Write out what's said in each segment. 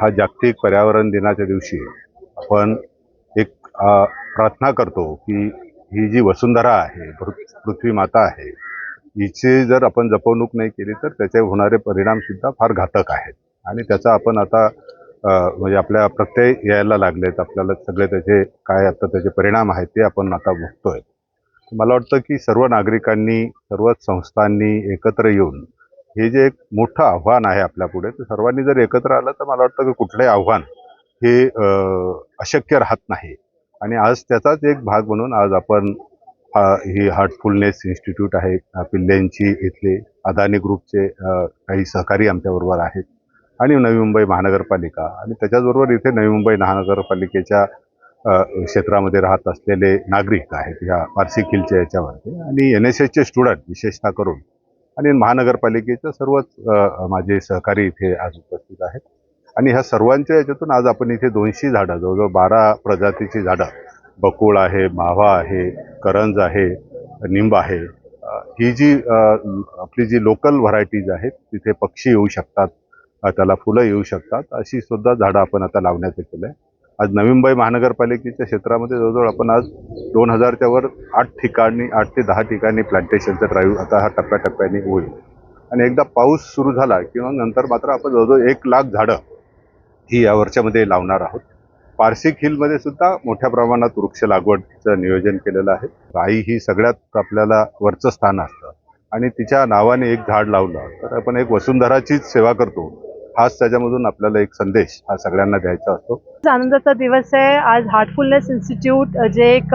हा जागतिक पर्यावरण दिनाच्या दिवशी आपण एक प्रार्थना करतो की ही जी वसुंधरा आहे, पृथ्वी माता आहे, हिची जर आपण जपवणूक नाही केली तर त्याचे होणारे परिणाम सुद्धा फार घातक आहेत. आणि त्याचा आपण आता म्हणजे आपल्या प्रत्यय यायला लागलेत. आपल्याला सगळे त्याचे काय आता त्याचे परिणाम आहेत ते आपण आता बघतोय. मला वाटतं की सर्व नागरिकांनी, सर्वच संस्थांनी एकत्र येऊन हे जे एक मोठं आव्हान आहे आपल्यापुढे, तर सर्वांनी जर एकत्र आलं तर मला वाटतं की कुठलंही आव्हान हे अशक्य राहत नाही. आणि आज त्याचाच एक भाग म्हणून आज आपण ही हार्टफुलनेस इन्स्टिट्यूट आहे पिल्ल्यांची, इथले अदानी ग्रुपचे काही सहकारी आमच्याबरोबर आहेत आणि नवी मुंबई महानगरपालिका आणि त्याच्याचबरोबर इथे नवी मुंबई महानगरपालिकेच्या क्षेत्रामध्ये राहत असलेले नागरिक आहेत ह्या पारसी खिलच्या याच्यावरती आणि NSSचे स्टुडंट विशेषतः करून आणि महानगरपालिकेचे सर्वच माझे सहकारी इथे आज उपस्थित आहेत. आणि ह्या सर्वांच्या याच्यातून आज आपण इथे 200 झाडं, जवळजवळ 12 प्रजातीची झाडं, बकुळ आहे, मावा आहे, करंज आहे, निंब आहे, ही जी आपली जी लोकल व्हरायटीज आहेत तिथे पक्षी येऊ शकतात, त्याला फुलं येऊ शकतात, अशी सुद्धा झाडं आपण आता लावण्याचं केलं आहे. आज नवी मुंबई महानगरपालिकेच्या क्षेत्रामध्ये जवळजवळ आपण आज 2000च्या वर 8 ते 10 ठिकाणी प्लांटेशनचं ड्राईव्ह आता हा टप्प्याटप्प्याने होईल. आणि एकदा पाऊस सुरू झाला किंवा नंतर मात्र आपण जवळजवळ 1 लाख झाडं ही या वर्षामध्ये लावणार आहोत. पारसी खिलमध्ये सुद्धा मोठ्या प्रमाणात वृक्ष लागवडचं नियोजन केलेलं आहे. आई ही सगळ्यात आपल्याला वरचं स्थान असतं आणि तिच्या नावाने एक झाड लावलं तर आपण एक वसुंधराचीच सेवा करतो. हाच त्याच्यामधून आपल्याला एक संदेश हा सगळ्यांना द्यायचा असतो. आनंदाचा दिवस आहे. आज हार्टफुलनेस इन्स्टिट्यूट जे एक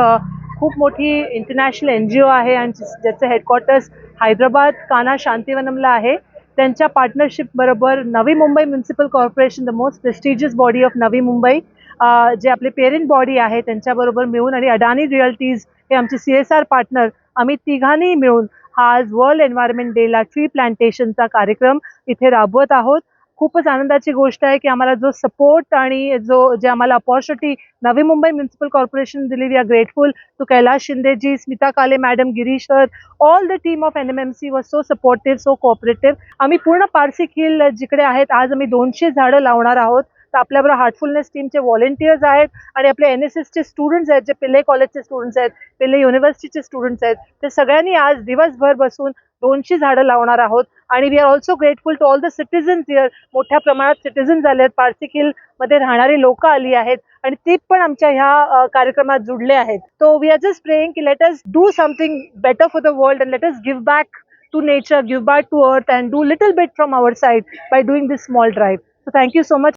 खूप मोठी इंटरनॅशनल NGO आहे आणि ज्याचं हेडक्वार्टर्स हैदराबाद कान्हा शांतिवनमला आहे, त्यांच्या पार्टनरशिप बरोबर नवी Mumbai municipal corporation, the most prestigious body of Navi Mumbai, जे आपले पेरेंट बॉडी आहे त्यांच्याबरोबर मिळून आणि अडानी रिअल्टीज हे आमचे CSR पार्टनर, आम्ही तिघांनी मिळून हा आज वर्ल्ड एन्व्हायरमेंट डेला ट्री प्लांटेशनचा कार्यक्रम इथे राबवत आहोत. खूपच आनंदाची गोष्ट आहे की आम्हाला जो सपोर्ट आणि जे आम्हाला opportunity Navi Mumbai municipal corporation दिली. We are grateful to Kailash शिंदेजी, Smita Kale madam, Girish sir, all the team of NMMC was so supportive, so cooperative. आम्ही पूर्ण पारसी खिल जिकडे आहेत आज आम्ही 200 झाडं लावणार आहोत. तर आपल्याबरोबर हार्टफुलनेस टीमचे व्हॉलेंटियर्स आहेत आणि आपले NSSचे स्टुडंट्स आहेत, जे पिल्ले कॉलेजचे स्टुडंट्स आहेत, पिल्ले युनिव्हर्सिटीचे स्टुडंट्स आहेत, ते सगळ्यांनी आज दिवसभर बसून 200 झाडं लावणार आहोत. आणि we are also grateful to all the citizens here. मोठ्या प्रमाणात सिटीजन झाले आहेत, पारसी खिल मध्ये राहणारी लोक आली आहेत आणि ते पण आमच्या ह्या कार्यक्रमात जुडले आहेत. So we are just praying की let us do something better for the world and let us give back to nature, give back to earth and do little bit from our side by doing this small drive. So thank you so much.